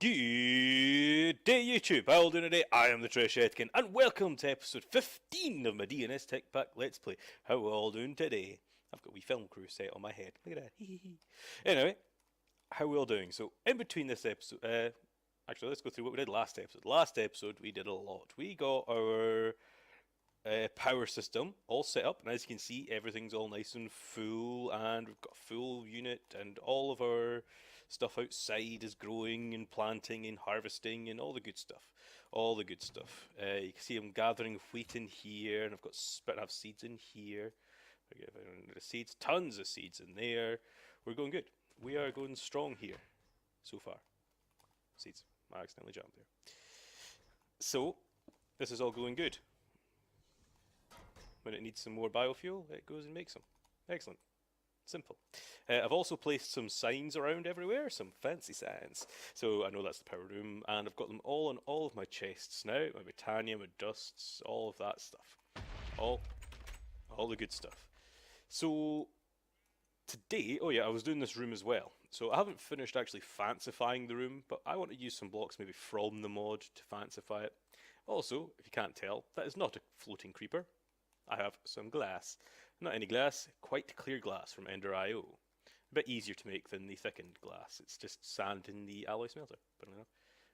Good day, YouTube. How are you doing today? I am the Trish Etkin, and welcome to episode 15 of my DNS Tech Pack Let's Play. How are we all doing today? I've got a wee film crew set on my head. Look at that. Anyway, how are we all doing? So, in between this episode, actually, let's go through what we did last episode. Last episode, we did a lot. We got our power system all set up, and as you can see, everything's all nice and full, and we've got a full unit, and all of our stuff outside is growing and planting and harvesting and all the good stuff. All the good stuff. You can see I'm gathering wheat in here, and I've got I have seeds in here. The seeds, tons of seeds in there. We're going good. We are going strong here so far. Seeds. I accidentally jumped there. So this is all going good. When it needs some more biofuel, it goes and makes some. Excellent. Simple. I've also placed some signs around everywhere, some fancy signs. So I know that's the power room, and I've got them all on all of my chests now. My Britannia, my dusts, all of that stuff. All the good stuff. So today, oh yeah, I was doing this room as well. So I haven't finished actually fancifying the room, but I want to use some blocks maybe from the mod to fancify it. Also, if you can't tell, that is not a floating creeper. I have some glass. Not any glass, quite clear glass from Ender.io. A bit easier to make than the thickened glass. It's just sand in the alloy smelter.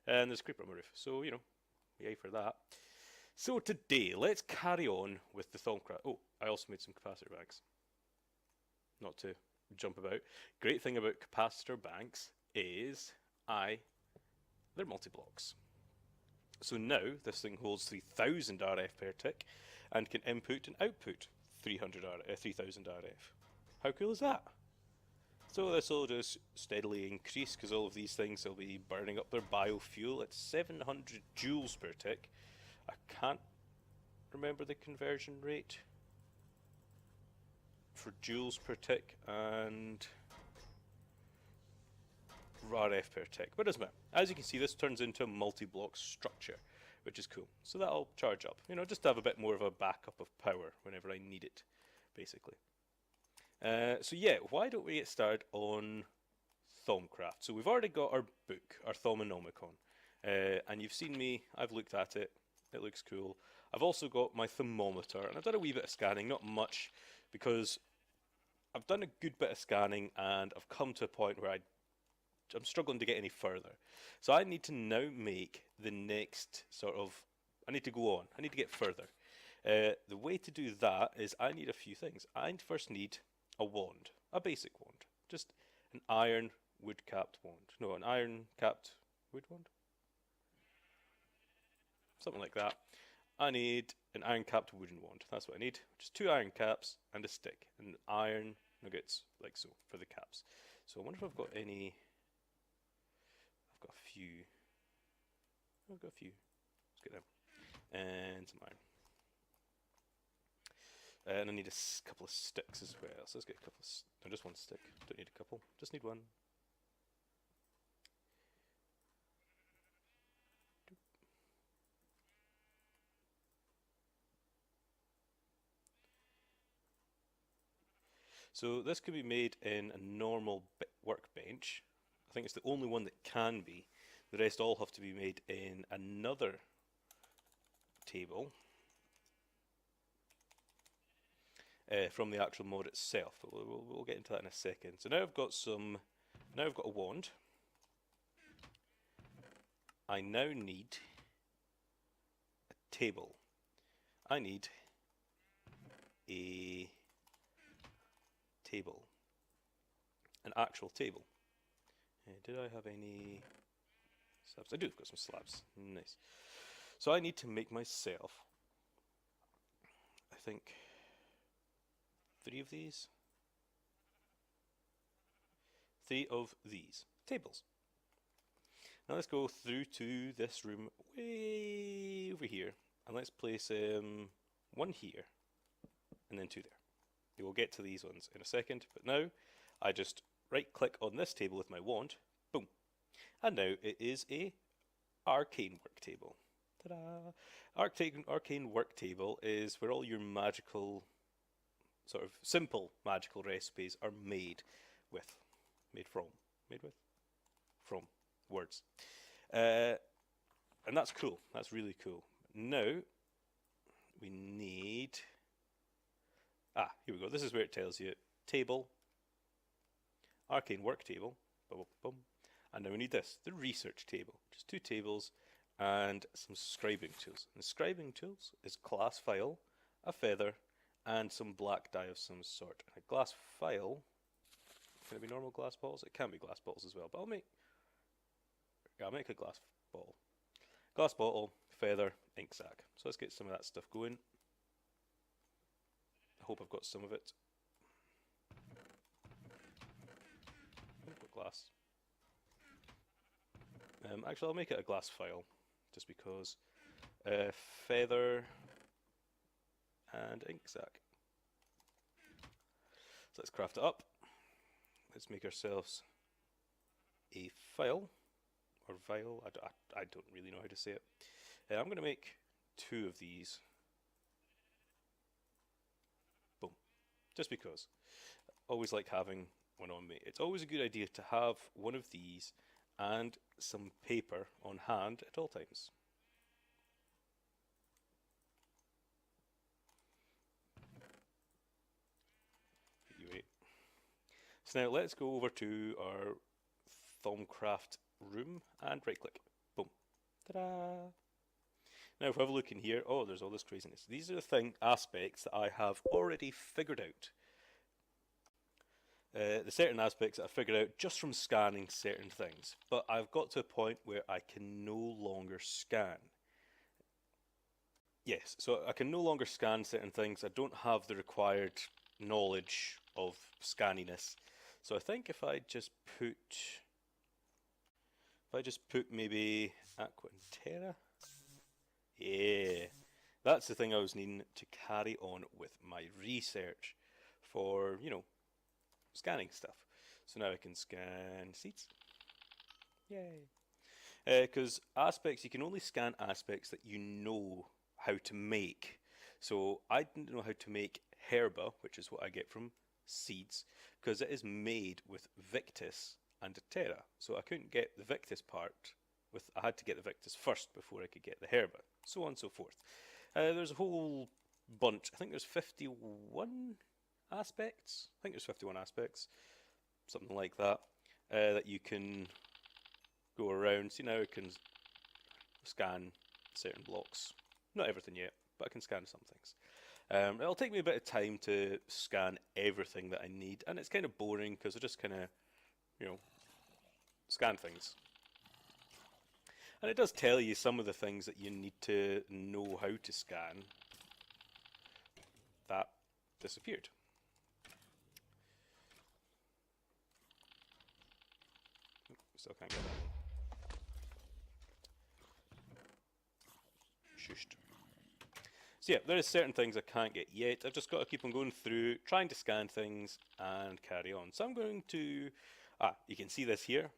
And there's a creeper on my roof, so, you know, yay for that. So today, let's carry on with the Thaumcraft. Oh, I also made some capacitor banks. Not to jump about. Great thing about capacitor banks is they're multi-blocks. So now this thing holds 3000 RF per tick and can input and output 3000 RF. How cool is that? So this will just steadily increase because all of these things will be burning up their biofuel at 700 joules per tick. I can't remember the conversion rate for joules per tick and RF per tick, but it doesn't matter. As you can see, this turns into a multi-block structure, which is cool. So that'll charge up, you know, just to have a bit more of a backup of power whenever I need it, basically. So yeah, why don't we get started on Thaumcraft? So we've already got our book, our Thaumonomicon, and you've seen me, I've looked at it, it looks cool. I've also got my thermometer, and I've done a wee bit of scanning, not much, because I've done a good bit of scanning, and I've come to a point where I'm struggling to get any further. So I need to now make the next I need to go on. I need to get further. The way to do that is I need a few things. I first need a wand. A basic wand. Just an iron wood-capped wand. No, an iron-capped wood wand? Something like that. I need an iron-capped wooden wand. That's what I need. Just 2 iron caps and a stick. And iron nuggets, like so, for the caps. So I wonder if I've got any... I've got a few. Let's get them. And some iron. And I need a couple of sticks as well. So let's get a couple of... No, just one stick. Don't need a couple. Just need one. So this could be made in a normal workbench. I think it's the only one that can be. The rest all have to be made in another table from the actual mod itself. But we'll get into that in a second. So now I've got a wand. I now need a table. I need a table. An actual table. Did I have any slabs? I do, I've got some slabs. Nice. So I need to make myself, I think, 3 of these. 3 of these tables. Now let's go through to this room way over here. And let's place 1 here and then 2 there. We will get to these ones in a second, but now I just right click on this table with my wand, boom, and now it is a arcane work table. Ta-da! Arcane work table is where all your magical, sort of simple magical recipes are made from words. And that's cool. That's really cool. Now, we need... here we go. This is where it tells you table, arcane work table, boom, boom. And now we need this, the research table. Just 2 tables and some scribing tools. And the scribing tools is glass file, a feather, and some black dye of some sort. And a glass file, can it be normal glass bottles? It can be glass bottles as well, but I'll make a glass bottle. Glass bottle, feather, ink sac. So let's get some of that stuff going. I hope I've got some of it. I've got glass. Actually, I'll make it a glass file, just because. Feather and ink sac. So let's craft it up. Let's make ourselves a file, or vial. I don't really know how to say it. I'm going to make 2 of these. Boom. Just because. Always like having one on me. It's always a good idea to have one of these and some paper on hand at all times. So now let's go over to our Thaumcraft room and right click. Boom. Ta-da! Now if we have a look in here, oh, there's all this craziness. These are the aspects that I have already figured out. The certain aspects that I figured out just from scanning certain things. But I've got to a point where I can no longer scan. Yes, so I can no longer scan certain things. I don't have the required knowledge of scanniness. So I think if I just put maybe Aqua and Terra. Yeah, that's the thing I was needing to carry on with my research for, you know, scanning stuff. So now I can scan seeds. Yay. Because aspects, you can only scan aspects that you know how to make. So I didn't know how to make herba, which is what I get from seeds, because it is made with Victus and Terra. So I couldn't get the Victus part I had to get the Victus first before I could get the herba, so on and so forth. There's a whole bunch, I think there's 51 aspects, something like that, that you can go around. See, now I can scan certain blocks, not everything yet, but I can scan some things. It'll take me a bit of time to scan everything that I need, and it's kind of boring because I just kind of, you know, scan things. And it does tell you some of the things that you need to know how to scan. That disappeared. Still can't get that. Shushed. So yeah, there are certain things I can't get yet. I've just got to keep on going through, trying to scan things and carry on. So I'm going to... you can see this here.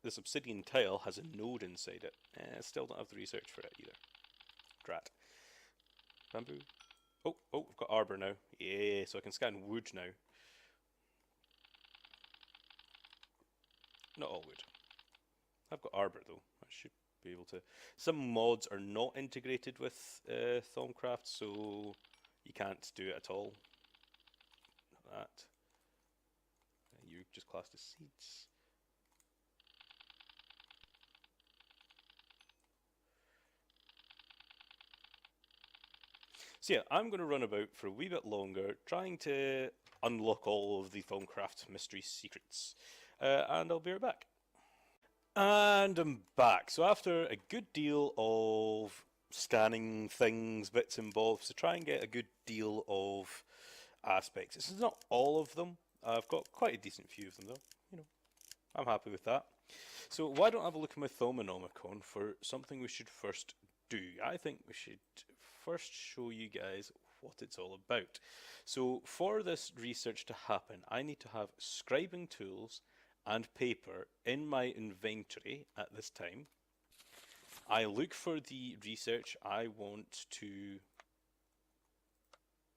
This obsidian tile has a node inside it. Still don't have the research for it either. Drat. Bamboo. Oh, I've got arbor now. Yeah, so I can scan wood now. Not all wood. I've got arbor though. I should be able to. Some mods are not integrated with Thaumcraft, so you can't do it at all. That. You just classed as seeds. So yeah, I'm going to run about for a wee bit longer, trying to unlock all of the Thaumcraft mystery secrets. And I'll be right back. And I'm back. So after a good deal of scanning things, bits and bobs, to try and get a good deal of aspects. This is not all of them. I've got quite a decent few of them though. You know, I'm happy with that. So why don't I have a look at my Thaumonomicon for something we should first do? I think we should first show you guys what it's all about. So for this research to happen, I need to have scribing tools and paper in my inventory at this time. I look for the research I want to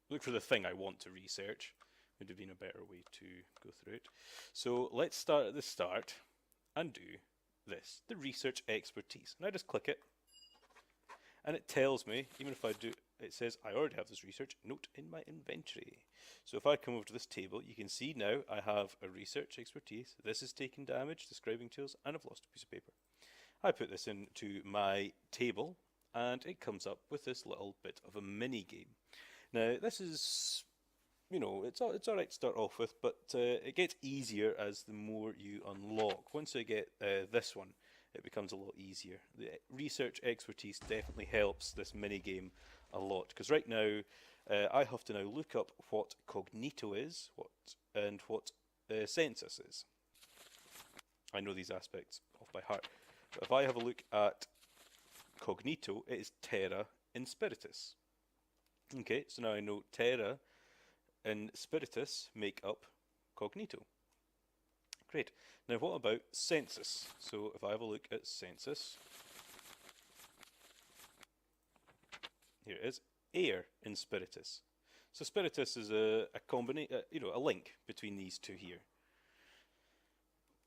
look for the thing I want to research. Would have been a better way to go through it. So let's start at the start and do this, the research expertise. And I just click it, and it tells me, even if I do, it says I already have this research note in my inventory. So if I come over to this table, you can see now I have a research expertise. This is taking damage, describing tools, and I've lost a piece of paper. I put this into my table, and it comes up with this little bit of a mini game. Now this is, you know, it's alright to start off with, but it gets easier as the more you unlock. Once I get this one, it becomes a lot easier. The research expertise definitely helps this mini game a lot, because right now I have to now look up what cognito is, and what census is. I know these aspects off by heart, but if I have a look at cognito, it is terra in spiritus. Okay, so now I know terra and spiritus make up cognito. Great. Now what about census? So if I have a look at census, here it is, air in spiritus. So spiritus is a combination, you know, a link between these two here.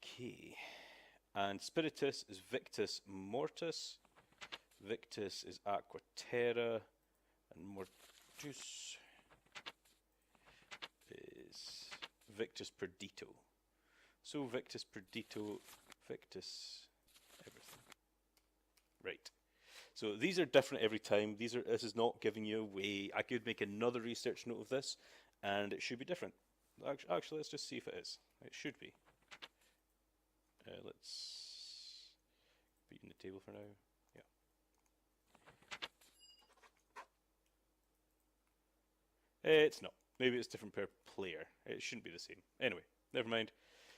Okay. And spiritus is victus mortis, victus is aqua terra, and mortus is victus perdito. So victus perdito, victus everything. Right. So these are different every time. This is not giving you away. I could make another research note of this, and it should be different. Actually, let's just see if it is. It should be. Let's put it in the table for now. Yeah. It's not. Maybe it's different per player. It shouldn't be the same. Anyway, never mind.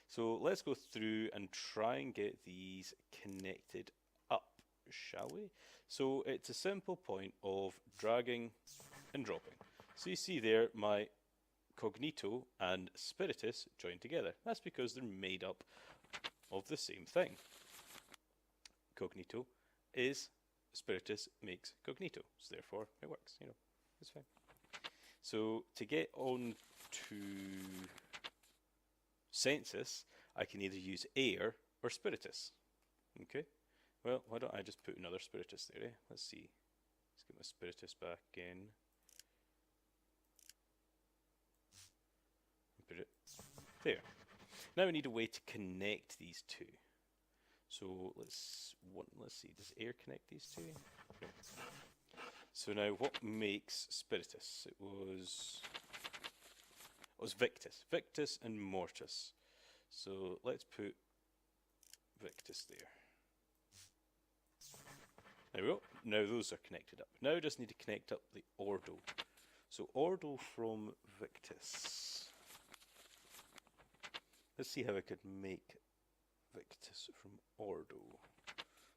So let's go through and try and get these connected up, shall we? So it's a simple point of dragging and dropping. So you see there my cognito and spiritus joined together. That's because they're made up of the same thing. Cognito is spiritus makes cognito, so therefore it works, you know, it's fine. So to get on to census, I can either use air or spiritus. Okay, well, why don't I just put another spiritus there, eh? Let's see. Let's get my spiritus back in. Put it there. Now we need a way to connect these two. So let's see, does air connect these two? No. So now what makes spiritus? It was victus. Victus and mortis. So let's put victus there. There we go. Now those are connected up. Now I just need to connect up the ordo. So ordo from victus. Let's see how I could make victus from ordo.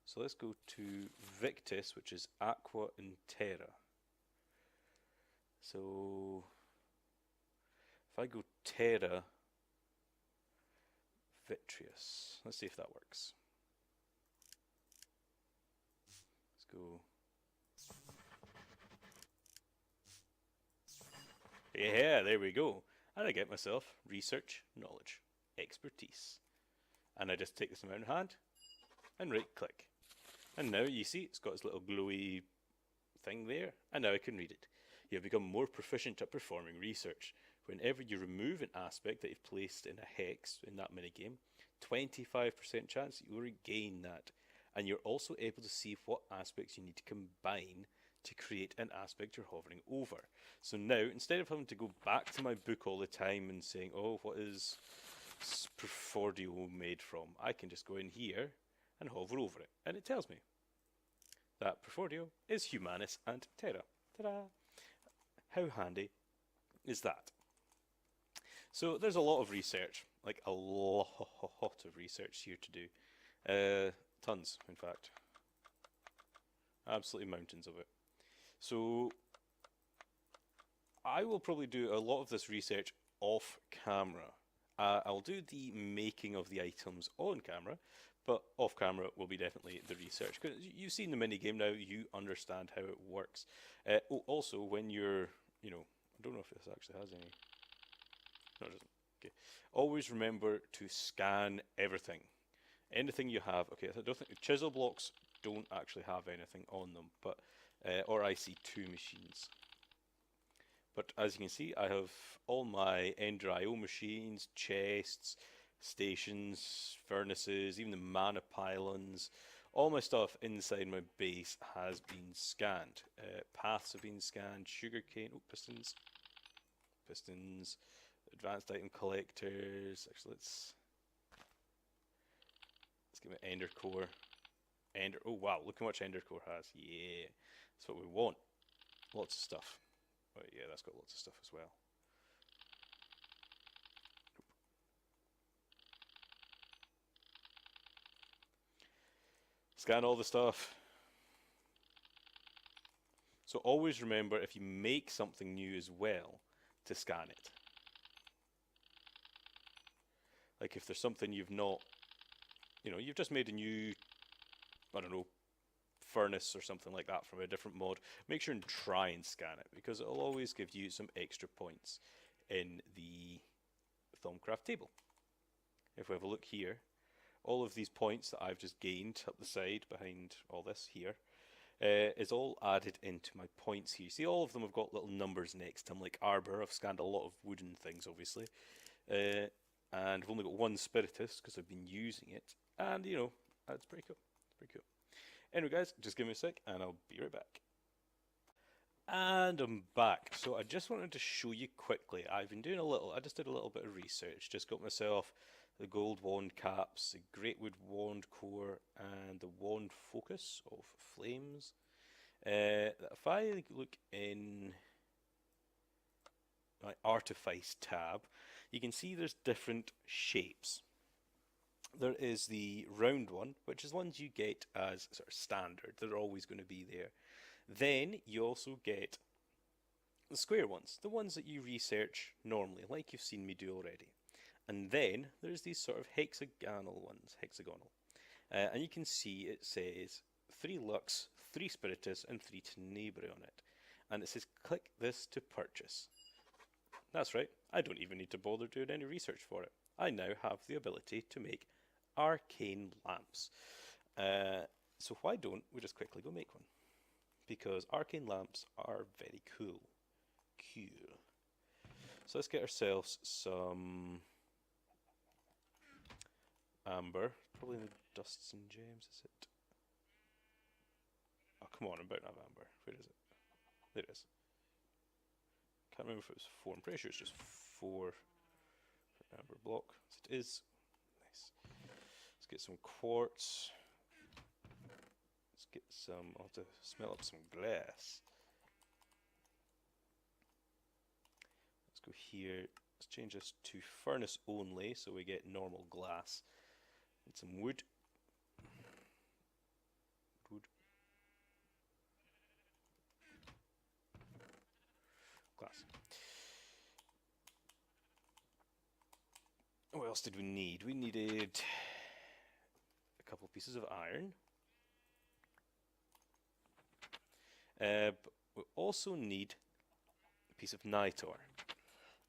So let's go to victus, which is aqua and terra. So if I go terra vitreous, let's see if that works. Let's go. Yeah, there we go. And I get myself research, knowledge, expertise. And I just take this amount in hand and right click. And now you see it's got this little glowy thing there, and now I can read it. You have become more proficient at performing research. Whenever you remove an aspect that you've placed in a hex in that minigame, 25% chance you'll regain that. And you're also able to see what aspects you need to combine to create an aspect you're hovering over. So now, instead of having to go back to my book all the time and saying, oh, what is Perfordio made from? I can just go in here and hover over it, and it tells me that Perfordio is Humanus and Terra. Ta-da! How handy is that? So there's a lot of research, like a lot of research here to do. Tons, in fact. Absolutely mountains of it. So I will probably do a lot of this research off camera. I'll do the making of the items on camera, but off camera will be definitely the research. Because you've seen the mini game now, you understand how it works. Also, when you're, you know, I don't know if this actually has any. No, it doesn't. Okay. Always remember to scan everything. anything you have. Okay, I don't think chisel blocks don't actually have anything on them, but or IC2 machines. But as you can see, I have all my Ender IO machines, chests, stations, furnaces, even the mana pylons. All my stuff inside my base has been scanned. Paths have been scanned, sugarcane, pistons, advanced item collectors. Actually, let's give it Ender Core. Oh wow, look how much Ender Core has. Yeah, that's what we want. Lots of stuff. Oh yeah, that's got lots of stuff as well. Scan all the stuff. So always remember, if you make something new as well, to scan it. Like if there's something you've not, you've just made a new, I don't know, furnace or something like that from a different mod, make sure and try and scan it, because it'll always give you some extra points in the Thaumcraft table. If we have a look here, all of these points that I've just gained up the side behind all this here is all added into my points here. You see, all of them have got little numbers next to them, like Arbor. I've scanned a lot of wooden things, obviously, and I've only got one Spiritus because I've been using it, and that's pretty cool. It's pretty cool. Anyway, guys, just give me a sec, and I'll be right back. And I'm back. So I just wanted to show you quickly. I just did a little bit of research. Just got myself the gold wand caps, the greatwood wand core, and the wand focus of flames. If I look in my artifice tab, you can see there's different shapes. There is the round one, which is ones you get as sort of standard. They're always going to be there. Then you also get the square ones, the ones that you research normally, like you've seen me do already. And then there's these sort of hexagonal ones, and you can see it says 3 Lux, 3 Spiritus, and 3 Tenebrae on it. And it says click this to purchase. That's right, I don't even need to bother doing any research for it. I now have the ability to make Arcane Lamps. So why don't we just quickly go make one? Because Arcane Lamps are very cool. So let's get ourselves some amber. Probably in the dusts and gems, is it? Oh, come on, I'm about to have amber. Where is it? There it is. Can't remember if it was 4. I'm pretty sure it's just 4 for amber block. Yes, it is. Nice. Let's get some quartz. Let's get some. I'll have to smell up some glass. Let's go here. Let's change this to furnace only so we get normal glass. And some wood. Glass. What else did we need? We needed a couple of pieces of iron. But we also need a piece of nitor.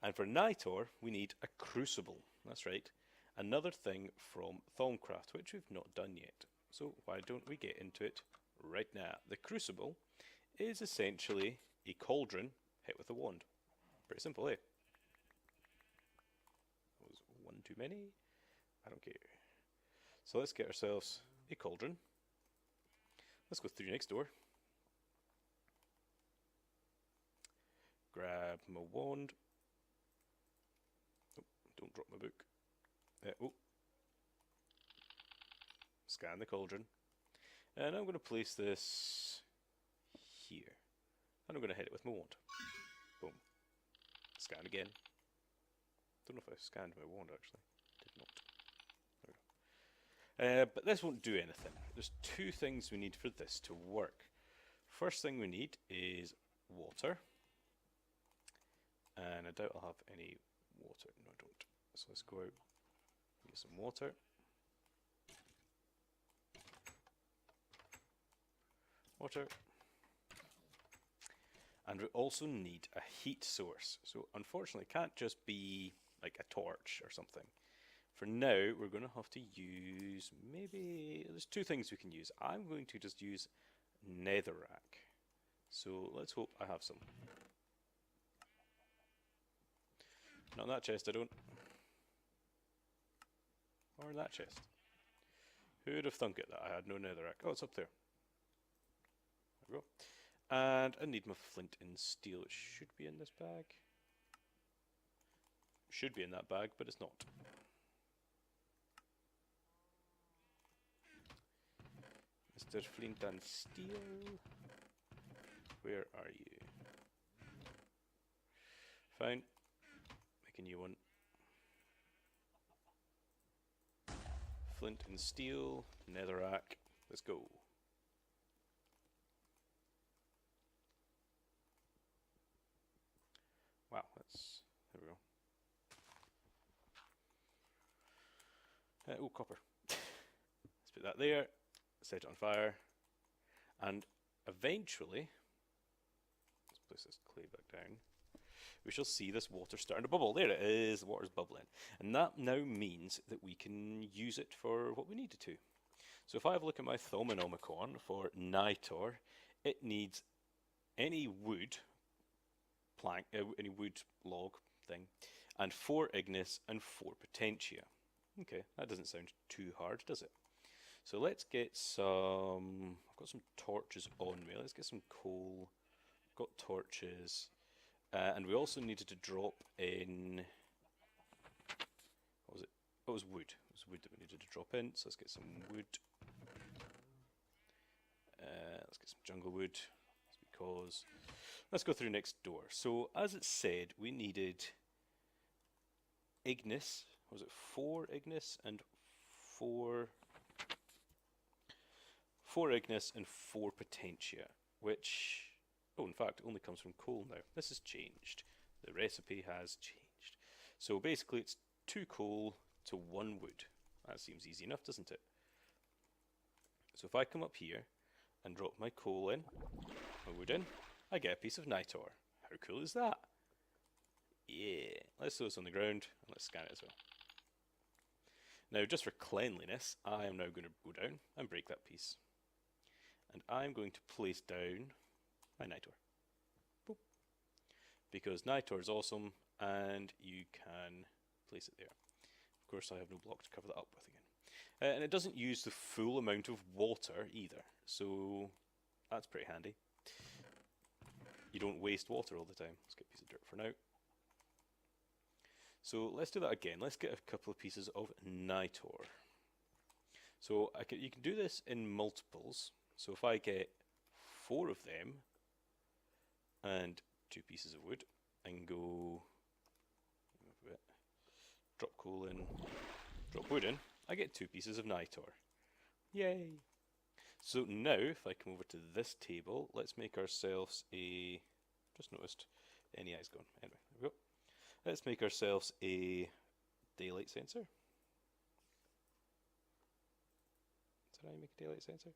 And for nitor, we need a crucible. That's right. Another thing from Thaumcraft, which we've not done yet. So why don't we get into it right now? The crucible is essentially a cauldron hit with a wand. Pretty simple, eh? Was one too many? I don't care. So let's get ourselves a cauldron. Let's go through next door. Grab my wand. Oh, don't drop my book. Scan the cauldron. And I'm going to place this here. And I'm going to hit it with my wand. Boom. Scan again. Don't know if I scanned my wand actually. Did not. There we go. But this won't do anything. There's 2 things we need for this to work. First thing we need is water. And I doubt I'll have any water. No, I don't. So let's go out and get some water. Water. And we also need a heat source. So unfortunately it can't just be like a torch or something. For now, we're going to have to use maybe, there's two things we can use. I'm going to just use netherrack. So let's hope I have some. Not in that chest, I don't. Or in that chest. Who would have thunk it that I had no netherrack? Oh, it's up there. There we go. And I need my flint and steel. It should be in this bag. Should be in that bag, but it's not. Mr. Flint and Steel, where are you? Fine, make a new one. Flint and Steel, netherrack, let's go. Wow, that's, there we go. Oh, copper. Let's put that there. Set it on fire, and eventually, let's place this clay back down, we shall see this water starting to bubble. There it is, the water's bubbling. And that now means that we can use it for what we need it to. So if I have a look at my Thaumonomicon for Nitor, it needs any wood, plank, any wood log thing, and 4 Ignis and 4 Potentia. Okay, that doesn't sound too hard, does it? So let's get some, I've got some torches on me, let's get some coal, got torches, and we also needed to drop in, what was it? Oh, it was wood. It was wood that we needed to drop in, so let's get some wood. Let's get some jungle wood, because, let's go through next door. So as it said, we needed Ignis, was it 4 Ignis and 4 Ignis and 4 Potentia, which, oh, in fact, only comes from coal now. This has changed. The recipe has changed. So basically, it's 2 coal to 1 wood. That seems easy enough, doesn't it? So if I come up here and drop my coal in, my wood in, I get a piece of Nitor. How cool is that? Yeah. Let's throw this on the ground and let's scan it as well. Now, just for cleanliness, I am now going to go down and break that piece. And I'm going to place down my Nitor. Boop. Because Nitor is awesome and you can place it there. Of course, I have no block to cover that up with again. And it doesn't use the full amount of water either, so that's pretty handy. You don't waste water all the time. Let's get a piece of dirt for now. So let's do that again. Let's get a couple of pieces of Nitor. So you can do this in multiples. So if I get 4 of them and 2 pieces of wood and go drop coal in, drop wood in, I get 2 pieces of Nitor. Yay! So now if I come over to this table, let's make ourselves a, just noticed, NEI's gone. Anyway, there we go. Let's make ourselves a daylight sensor. Is that how you make a daylight sensor?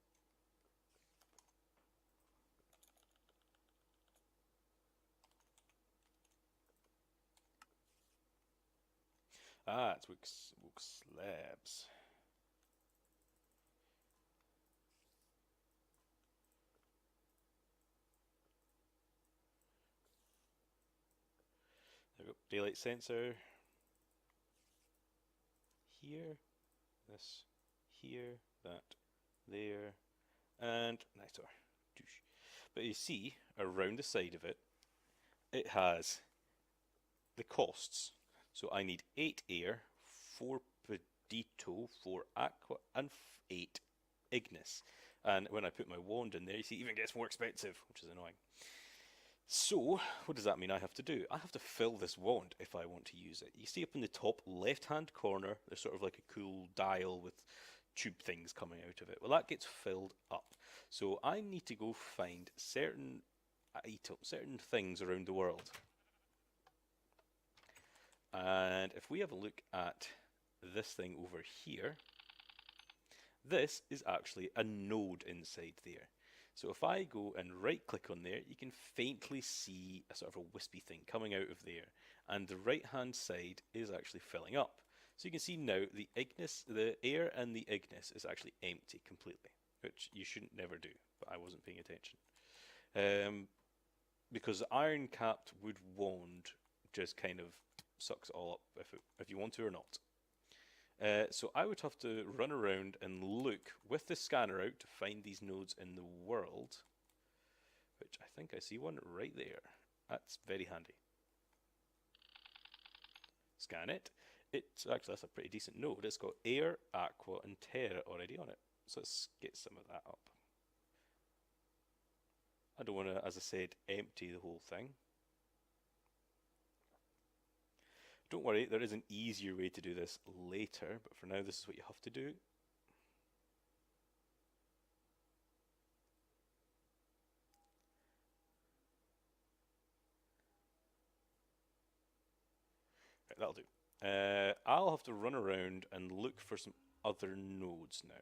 Ah, it's Wook slabs. There we go. Daylight sensor. Here. This. Here. That. There. And Nitor. Douche. But you see, around the side of it, it has the costs. So I need 8 air, 4 pedito, 4 aqua, and 8 ignis. And when I put my wand in there, you see, it even gets more expensive, which is annoying. So, what does that mean I have to do? I have to fill this wand if I want to use it. You see up in the top left-hand corner, there's sort of like a cool dial with tube things coming out of it. Well, that gets filled up. So I need to go find certain items, certain things around the world. And if we have a look at this thing over here, this is actually a node inside there. So if I go and right click on there, you can faintly see a sort of a wispy thing coming out of there. And the right hand side is actually filling up. So you can see now the Ignis, the air and the Ignis is actually empty completely, which you shouldn't never do, but I wasn't paying attention. Because the iron capped wood wand just kind of sucks it all up if you want to or not. So I would have to run around and look with the scanner out to find these nodes in the world, which I think I see one right there. That's very handy. Scan it. It's actually, that's a pretty decent node. It's got air, aqua, and terra already on it. So let's get some of that up. I don't want to, as I said, empty the whole thing. Don't worry, there is an easier way to do this later, but for now this is what you have to do. Right, that'll do. I'll have to run around and look for some other nodes now.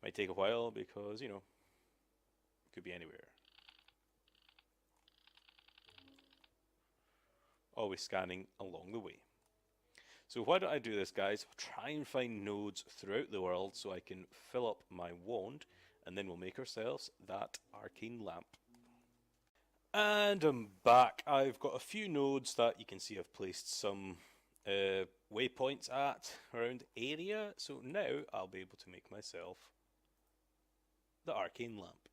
Might take a while because, you know, it could be anywhere. Always scanning along the way. So why don't I do this, guys? I'll try and find nodes throughout the world so I can fill up my wand, and then we'll make ourselves that Arcane Lamp. And I'm back. I've got a few nodes that you can see I've placed some waypoints at around the area. So now I'll be able to make myself the Arcane Lamp.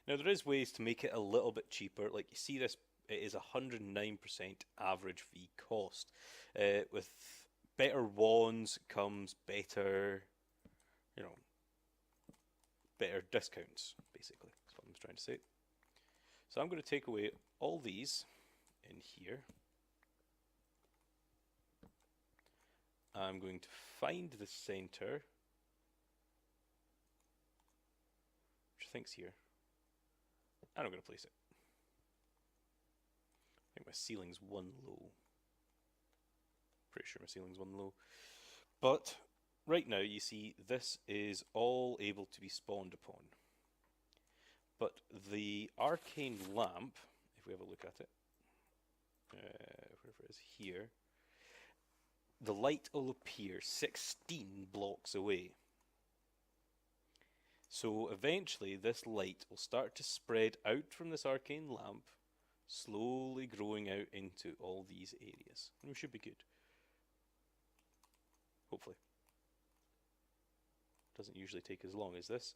Now there is ways to make it a little bit cheaper. Like you see this, it is 109% average fee cost. With better wands comes better, you know, better discounts, basically. That's what I'm trying to say. So I'm going to take away all these in here. I'm going to find the center, which I think's here, and I'm going to place it. I think my ceiling's one low. Pretty sure my ceiling's one low. But right now you see this is all able to be spawned upon. But the Arcane Lamp, if we have a look at it, wherever it is here, the light will appear 16 blocks away. So eventually this light will start to spread out from this Arcane Lamp, slowly growing out into all these areas. And we should be good. Hopefully. Doesn't usually take as long as this.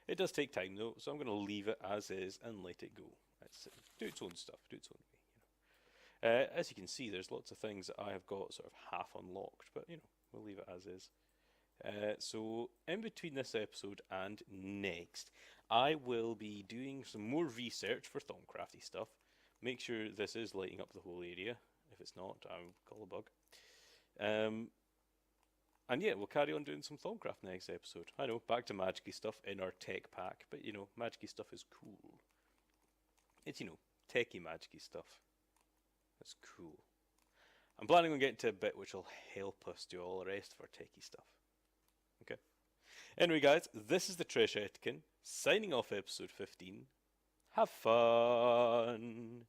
It does take time though, so I'm going to leave it as is and let it go. Do its own stuff, do its own way. You know. As you can see, there's lots of things that I have got sort of half unlocked, but you know, we'll leave it as is. So in between this episode and next, I will be doing some more research for Thaumcrafty stuff. Make sure this is lighting up the whole area. If it's not, I'll call a bug. And yeah, we'll carry on doing some Thaumcraft next episode. I know, back to magic-y stuff in our tech pack, but you know, magic-y stuff is cool. It's, you know, techy magic-y stuff. That's cool. I'm planning on getting to a bit which will help us do all the rest of our techy stuff. Okay. Anyway, guys, this is the Trish Etkin, signing off episode 15. Have fun!